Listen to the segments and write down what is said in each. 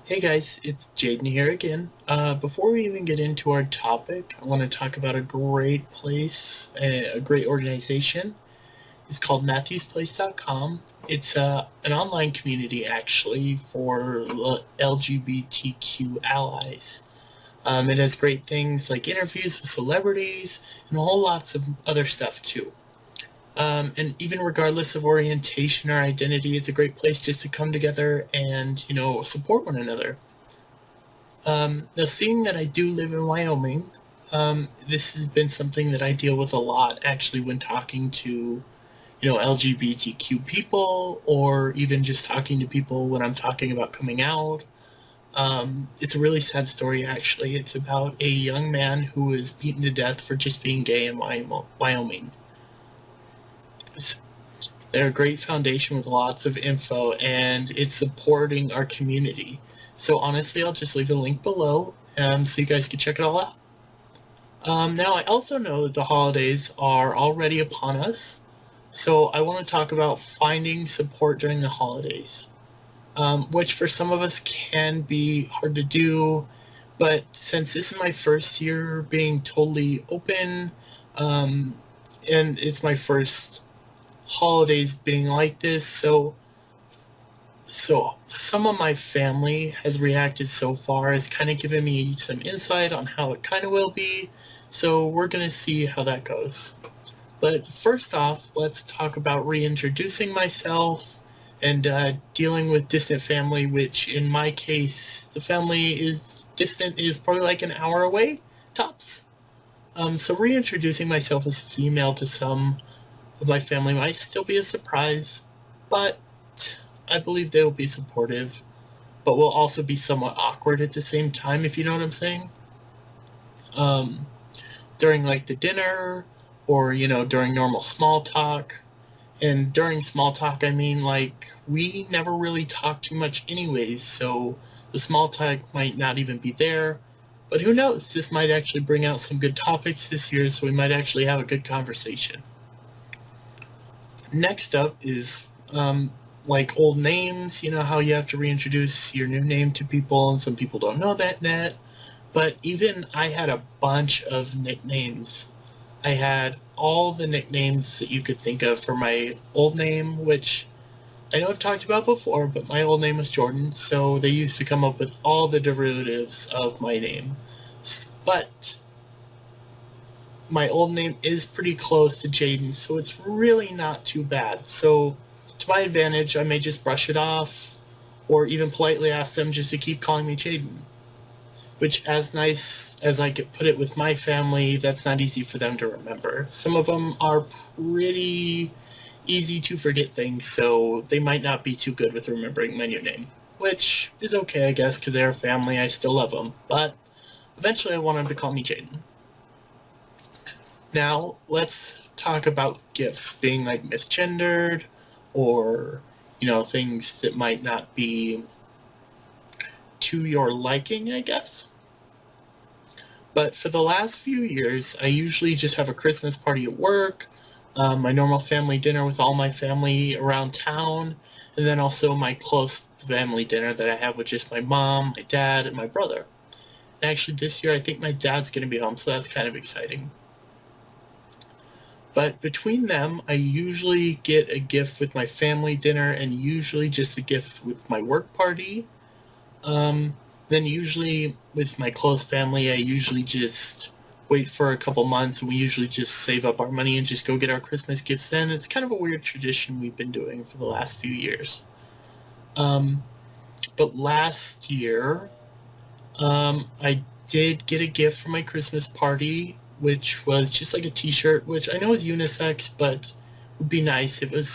Hey guys, it's Jaden here again. Before we even get into our topic, I want to talk about a great place, a great organization. It's called MatthewsPlace.com. It's an online community actually for LGBTQ allies. It has great things like interviews with celebrities and a whole lots of other stuff too. And even regardless of orientation or identity, it's a great place just to come together and support one another. Now, seeing that I do live in Wyoming, this has been something that I deal with a lot actually when talking to, LGBTQ people or even just talking to people when I'm talking about coming out. It's a really sad story actually. It's about a young man who was beaten to death for just being gay in Wyoming. They're a great foundation with lots of info and it's supporting our community. So honestly, I'll just leave a link below so you guys can check it all out. Now, I also know that the holidays are already upon us, so I want to talk about finding support during the holidays, which for some of us can be hard to do. But since this is my first year being totally open, um, and it's my first holidays being like this, so some of my family has reacted so far as kind of given me some insight on how it kind of will be. So we're going to see how that goes. But first off, let's talk about reintroducing myself and dealing with distant family, which in my case, the family is distant is probably like an hour away, tops. So reintroducing myself as female to some of my family might still be a surprise, but I believe they will be supportive, but will also be somewhat awkward at the same time, if you know what I'm saying. Um, During like the dinner, or during normal small talk. And during small talk, I mean like we never really talk too much, anyways. So the small talk might not even be there. But who knows? This might actually bring out some good topics this year, so we might actually have a good conversation. Next up is like old names. You know how you have to reintroduce your new name to people, and some people don't know that net. But even I had a bunch of nicknames. I had all the nicknames that you could think of for my old name, which I know I've talked about before, but my old name was Jordan, so they used to come up with all the derivatives of my name. But my old name is pretty close to Jayydan, so it's really not too bad. So, to my advantage, I may just brush it off, or even politely ask them just to keep calling me Jayydan. Which, as nice as I could put it with my family, that's not easy for them to remember. Some of them are pretty easy to forget things, so they might not be too good with remembering my new name. Which is okay, I guess, because they're family, I still love them. But eventually I want them to call me Jayydan. Now, let's talk about gifts being like misgendered, or, things that might not be to your liking, I guess. But for the last few years, I usually just have a Christmas party at work, my normal family dinner with all my family around town, and then also my close family dinner that I have with just my mom, my dad, and my brother. And actually, this year I think my dad's going to be home, so that's kind of exciting. But between them, I usually get a gift with my family dinner and usually just a gift with my work party. Then usually with my close family, I usually just wait for a couple months and we usually just save up our money and just go get our Christmas gifts then. It's kind of a weird tradition we've been doing for the last few years. Um, but last year, I did get a gift for my Christmas party, which was just like a t-shirt, which I know is unisex, but would be nice. It was,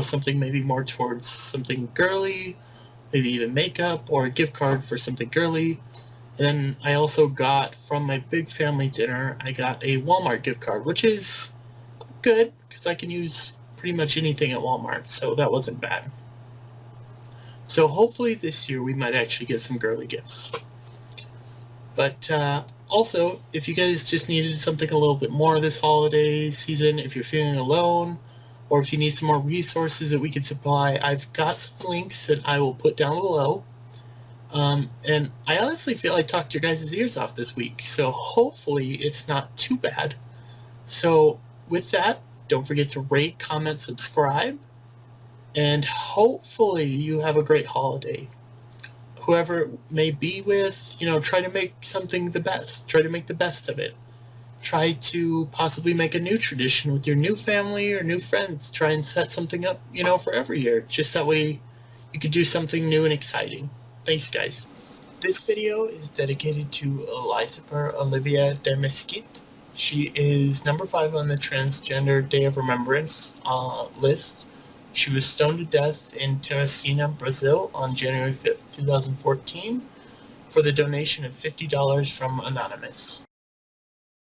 something maybe more towards something girly, maybe even makeup or a gift card for something girly. And then I also got from my big family dinner, I got a Walmart gift card, which is good because I can use pretty much anything at Walmart, so that wasn't bad. So hopefully this year we might actually get some girly gifts. But also, if you guys just needed something a little bit more this holiday season, if you're feeling alone, or if you need some more resources that we can supply, I've got some links that I will put down below. And I honestly feel I talked your guys' ears off this week, so hopefully it's not too bad. So with that, don't forget to rate, comment, subscribe, and hopefully you have a great holiday. Whoever it may be with, try to make something the best. Try to make the best of it. Try to possibly make a new tradition with your new family or new friends. Try and set something up, for every year. Just that way you could do something new and exciting. Thanks, guys. This video is dedicated to Elizabeth Olivia de Mesquite. She is number 5 on the Transgender Day of Remembrance list. She was stoned to death in Teresina, Brazil on January 5th, 2014 for the donation of $50 from Anonymous.